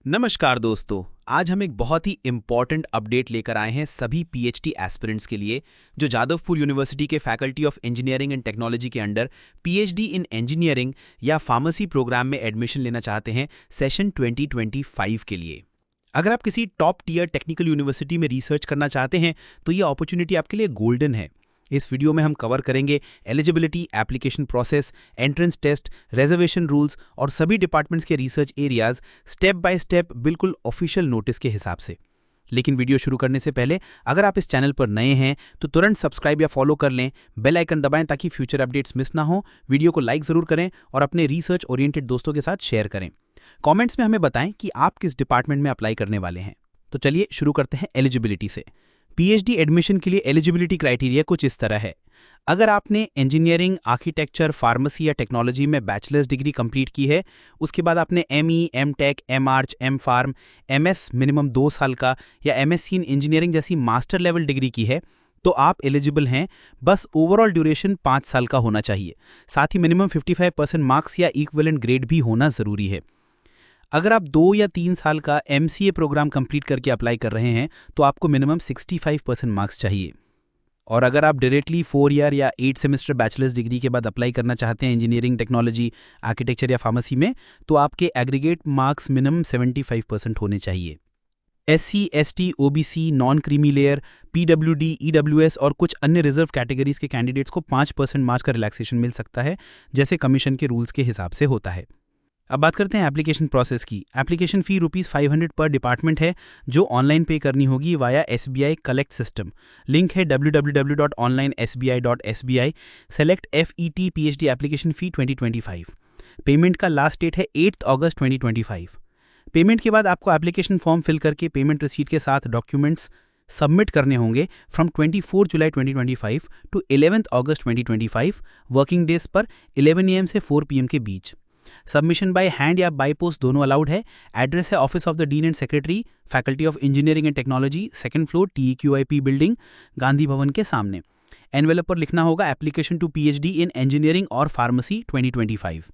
नमस्कार दोस्तों, आज हम एक बहुत ही इम्पॉर्टेंट अपडेट लेकर आए हैं सभी पीएचडी एस्पिरेंट्स के लिए जो जादवपुर यूनिवर्सिटी के faculty of engineering and technology के अंडर पीएचडी इन इंजीनियरिंग या फार्मेसी प्रोग्राम में एडमिशन लेना चाहते हैं सेशन 2025 के लिए। अगर आप किसी टॉप टीयर टेक्निकल यूनिवर्सिटी में रिसर्च करना चाहते हैं तो ये अपॉर्चुनिटी आपके लिए गोल्डन है। इस वीडियो में हम कवर करेंगे eligibility, application process, entrance test, reservation rules और सभी डिपार्टमेंट्स के research areas step by step बिल्कुल ऑफिशियल नोटिस के हिसाब से। लेकिन वीडियो शुरू करने से पहले अगर आप इस चैनल पर नए हैं तो तुरंत सब्सक्राइब या फॉलो कर लें, बेल आइकन दबाएं ताकि फ्यूचर अपडेट्स मिस ना हो। वीडियो को लाइक ज़रूर करें और अपने रिसर्च ओरिएंटेड दोस्तों के साथ शेयर करें। कॉमेंट्स में हमें बताएं कि आप किस डिपार्टमेंट में अप्लाई करने वाले हैं। तो चलिए शुरू करते हैं एलिजिबिलिटी से। पीएचडी एडमिशन के लिए एलिजिबिलिटी क्राइटेरिया कुछ इस तरह है। अगर आपने इंजीनियरिंग, आर्किटेक्चर, फार्मेसी या टेक्नोलॉजी में बैचलर्स डिग्री कंप्लीट की है, उसके बाद आपने ME, MTech, MArch, MPharm, MS minimum 2 साल का या एमएससी इन इंजीनियरिंग जैसी मास्टर लेवल डिग्री की है तो आप एलिजिबल हैं। बस ओवरऑल ड्यूरेशन 5 साल का होना चाहिए। साथ ही मिनिमम 55% मार्क्स या इक्विवेलेंट ग्रेड भी होना ज़रूरी है। अगर आप 2 या 3 साल का एमसीए प्रोग्राम कंप्लीट करके अप्लाई कर रहे हैं तो आपको मिनिमम 65% मार्क्स चाहिए। और अगर आप डायरेक्टली 4 ईयर या 8 सेमेस्टर बैचलर्स डिग्री के बाद अप्लाई करना चाहते हैं इंजीनियरिंग, टेक्नोलॉजी, आर्किटेक्चर या फार्मेसी में, तो आपके एग्रीगेट मार्क्स मिनिमम 75% होने चाहिए। SC, ST, OBC, non creamy layer, PWD, EWS और कुछ अन्य रिजर्व कैटेगरीज के कैंडिडेट्स को 5% मार्क्स का रिलैक्सेशन मिल सकता है, जैसे कमीशन के रूल्स के हिसाब से होता है। अब बात करते हैं एप्लीकेशन प्रोसेस की। एप्लीकेशन फ़ी ₹500 पर डिपार्टमेंट है जो ऑनलाइन पे करनी होगी via SBI collect system. Link है www.onlinesbi.sbi। Select FET PhD application fee 2025। Payment का लास्ट डेट है 8 अगस्त 2025। पेमेंट के बाद आपको एप्लीकेशन फॉर्म फिल करके पेमेंट रिसीट के साथ डॉक्यूमेंट्स सबमिट करने होंगे फ्रॉम 24 जुलाई 2025 टू 11 अगस्त 2025 वर्किंग डेज पर 11 AM से 4 PM के बीच। सबमिशन बाय हैंड या बाय पोस्ट दोनों अलाउड है। एड्रेस है office of the dean and secretary, faculty of engineering and technology, 2nd floor, TEQIP building, Gandhi Bhavan के सामने। एनवेलप पर लिखना होगा application to PhD in engineering और फार्मेसी 2025।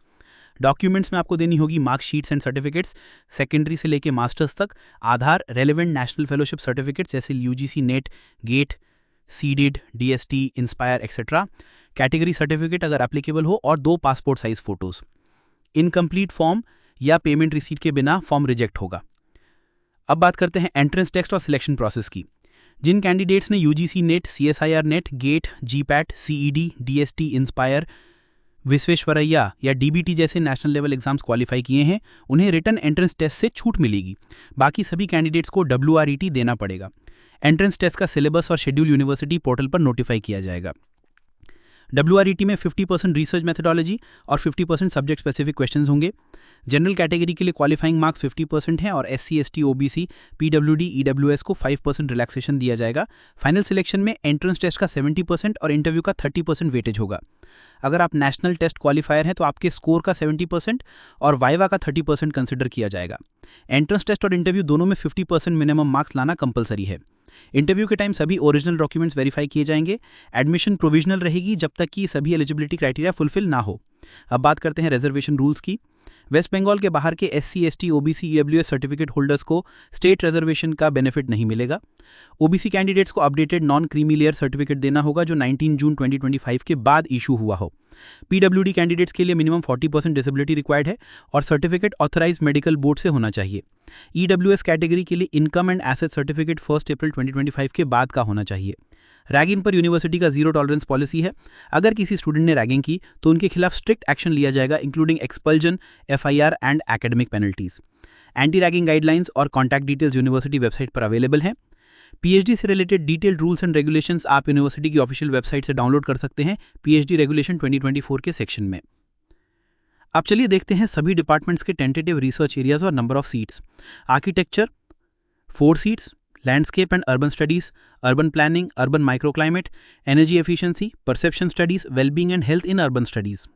डॉक्यूमेंट्स में आपको देनी होगी मार्कशीट्स एंड सर्टिफिकेट्स सेकेंडरी से लेके मास्टर्स तक, Aadhaar, relevant national fellowship certificates जैसे यूजीसी नेट, गेट, सीडिड, DST, INSPIRE etcetera, category certificate अगर एप्लीकेबल हो और 2 passport size photos. Incomplete form या पेमेंट रिसीट के बिना फॉर्म रिजेक्ट होगा। अब बात करते हैं एंट्रेंस टेस्ट और सिलेक्शन प्रोसेस की। जिन कैंडिडेट्स ने UGC NET, CSIR NET, GATE, GPAT, CED, DST, INSPIRE, Visvesvaraya या DBT जैसे नेशनल लेवल एग्जाम्स क्वालिफाई किए हैं, उन्हें रिटन एंट्रेंस टेस्ट से छूट मिलेगी। बाकी सभी कैंडिडेट्स को WRET देना पड़ेगा। एंट्रेंस टेस्ट का सिलेबस और शेड्यूल यूनिवर्सिटी पोर्टल पर नोटिफाई किया जाएगा। WRET में 50% रिसर्च मेथडोलॉजी और 50% सब्जेक्ट स्पेसिफिक क्वेश्चंस होंगे। जनरल कैटेगरी के लिए क्वालिफाइंग मार्क्स 50% हैं और SC, ST, OBC, PWD, EWS को 5% रिलैक्सेशन दिया जाएगा। फाइनल सिलेक्शन में एंट्रेंस टेस्ट का 70% और इंटरव्यू का 30% वेटेज होगा। अगर आप नेशनल टेस्ट क्वालिफायर हैं तो आपके स्कोर का 70% और वाइवा का 30% कंसिडर किया जाएगा। एंट्रेंस टेस्ट और इंटरव्यू दोनों में 50% मिनिमम मार्क्स लाना कंपलसरी है। इंटरव्यू के टाइम सभी ओरिजिनल डॉक्यूमेंट्स वेरीफाई किए जाएंगे। एडमिशन प्रोविजनल रहेगी जब तक कि सभी एलिजिबिलिटी क्राइटेरिया फुलफिल ना हो। अब बात करते हैं रिजर्वेशन रूल्स की। वेस्ट बंगाल के बाहर के SC, ST, OBC, EWS certificate holders को स्टेट रिजर्वेशन का बेनिफिट नहीं मिलेगा। OBC कैंडिडेट्स को updated non creamy layer certificate देना होगा जो 19 जून 2025 के बाद इशू हुआ हो। PWD कैंडिडेट्स के लिए मिनिमम 40% डिसेबिलिटी रिक्वायर्ड है और सर्टिफिकेट ऑथराइज मेडिकल बोर्ड से होना चाहिए। EWS कैटेगरी के लिए इनकम एंड एसेट सर्टिफिकेट 1 अप्रैल 2025 के बाद का होना चाहिए। रैगिंग पर यूनिवर्सिटी का 0 टॉलरेंस पॉलिसी है। अगर किसी स्टूडेंट ने रैगिंग की तो उनके खिलाफ स्ट्रिक्ट एक्शन लिया जाएगा, including expulsion, FIR and academic penalties. Anti ragging guidelines और कॉन्टैक्ट डिटेल्स यूनिवर्सिटी वेबसाइट पर अवेलेबल हैं। पीएचडी से related detailed rules and regulations आप यूनिवर्सिटी की ऑफिशियल वेबसाइट से डाउनलोड कर सकते हैं पीएचडी रेगुलेशन 2024 के सेक्शन में। अब चलिए देखते हैं सभी डिपार्टमेंट्स के टेंटेटिव रिसर्च एरियाज और number of seats. Architecture 4 seats, landscape and urban studies, urban planning, urban microclimate, energy efficiency, perception studies, wellbeing and health in urban studies.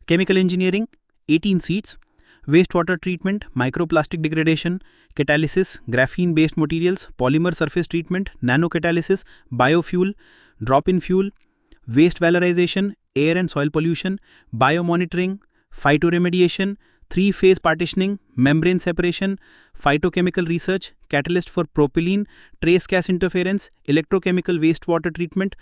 Chemical engineering 18 seats, waste water treatment, microplastic degradation, catalysis, graphene based materials, polymer surface treatment, nano catalysis, biofuel, drop in fuel, waste valorisation, air and soil pollution, bio monitoring, phytoremediation, 3-phase partitioning, membrane separation, phytochemical research, catalyst for propylene, trace gas interference, electrochemical wastewater treatment,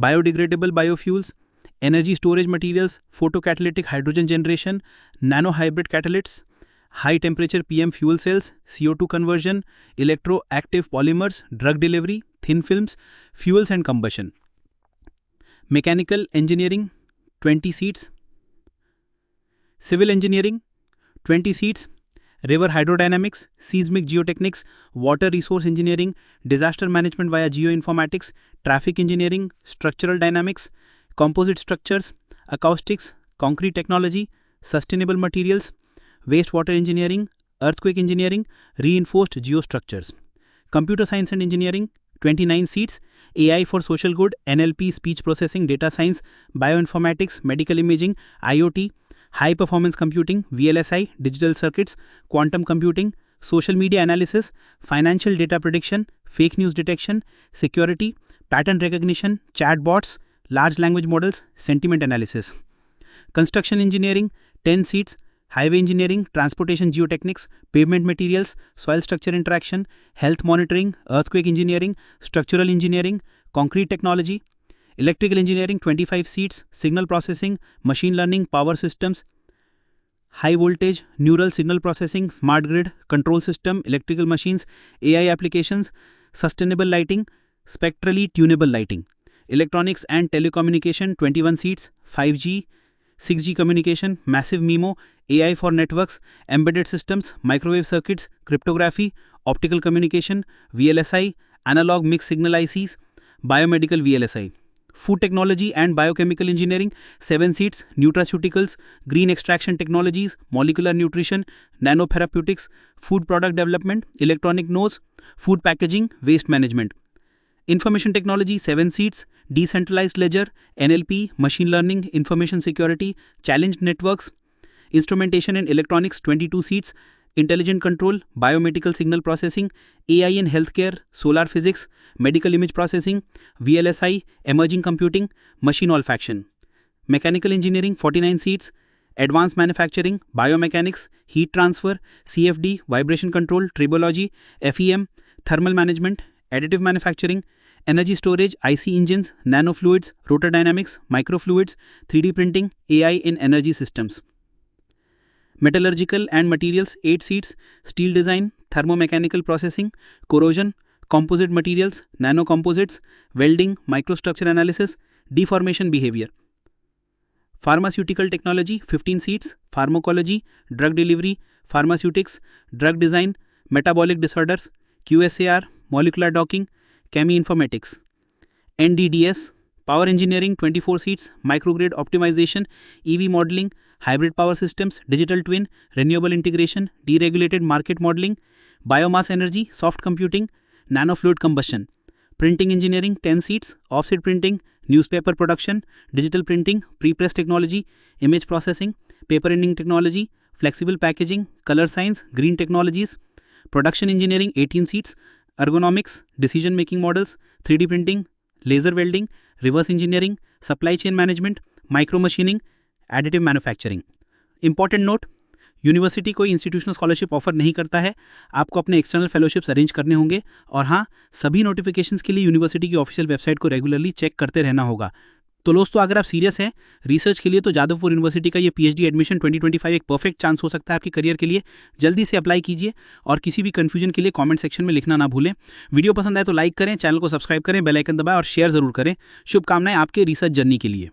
biodegradable biofuels, energy storage materials, photocatalytic hydrogen generation, nanohybrid catalysts, high temperature PM fuel cells, CO2 conversion, electroactive polymers, drug delivery, thin films, fuels and combustion. Mechanical engineering 20 seats, civil engineering 20 seats, river hydrodynamics, seismic geotechnics, water resource engineering, disaster management via geoinformatics, traffic engineering, structural dynamics, composite structures, acoustics, concrete technology, sustainable materials, wastewater engineering, earthquake engineering, reinforced geostructures. Computer science and engineering 29 seats, AI for social good, NLP, speech processing, data science, bioinformatics, medical imaging, IoT, high performance computing, VLSI, digital circuits, quantum computing, social media analysis, financial data prediction, fake news detection, security, pattern recognition, chatbots, large language models, sentiment analysis. Construction engineering 10 seats, highway engineering, transportation geotechnics, pavement materials, soil structure interaction, health monitoring, earthquake engineering, structural engineering, concrete technology. Electrical engineering 25 seats, signal processing, machine learning, power systems, high voltage, neural signal processing, smart grid, control system, electrical machines, AI applications, sustainable lighting, spectrally tunable lighting. Electronics and telecommunication 21 seats, 5G, 6G communication, massive MIMO, AI for networks, embedded systems, microwave circuits, cryptography, optical communication, VLSI, analog mixed signal ICs, biomedical VLSI. Food technology and biochemical engineering 7 seats, nutraceuticals, green extraction technologies, molecular nutrition, nanotherapeutics, food product development, electronic nodes, food packaging, waste management. Information technology 7 seats, decentralized ledger, NLP, machine learning, information security, challenged networks. Instrumentation and electronics 22 seats, intelligent control, biomedical signal processing, AI in healthcare, solar physics, medical image processing, VLSI, emerging computing, machine olfaction. Mechanical engineering 49 seats, advanced manufacturing, biomechanics, heat transfer, CFD, vibration control, tribology, FEM, thermal management, additive manufacturing, energy storage, IC engines, nanofluids, rotor dynamics, microfluids, 3D printing, AI in energy systems. Metallurgical and materials 8 seats, steel design, thermomechanical processing, corrosion, composite materials, nanocomposites, welding, microstructure analysis, deformation behavior. Pharmaceutical technology 15 seats, pharmacology, drug delivery, pharmaceutics, drug design, metabolic disorders, QSAR, molecular docking, cheminformatics. NDDS, power engineering 24 seats, microgrid optimization, EV modeling, hybrid power systems, digital twin, renewable integration, deregulated market modeling, biomass energy, soft computing, nanofluid combustion. Printing engineering 10 seats, offset printing, newspaper production, digital printing, prepress technology, image processing, paper ending technology, flexible packaging, color science, green technologies. Production engineering 18 seats, ergonomics, decision making models, 3D printing, laser welding, reverse engineering, supply chain management, micro machining, additive manufacturing. Important note, university कोई institutional scholarship offer नहीं करता है, आपको अपने external fellowships arrange करने होंगे. और हाँ, सभी नोटिफिकेशंस के लिए यूनिवर्सिटी की ऑफिशियल वेबसाइट को रेगुलरली चेक करते रहना होगा. तो दोस्तों, अगर आप सीरियस हैं रिसर्च के लिए तो जादवपुर यूनिवर्सिटी का ये पीएचडी एडमिशन 2025 एक परफेक्ट चांस हो सकता है आपके करियर के लिए. जल्दी से अप्लाई कीजिए और किसी भी कन्फ्यूजन के लिए कमेंट सेक्शन में लिखना ना भूलें. वीडियो पसंद आए तो लाइक करें, चैनल को सब्सक्राइब करें, बेल आइकन दबाएं और शेयर जरूर करें. शुभकामनाएं आपके रिसर्च जर्नी के लिए.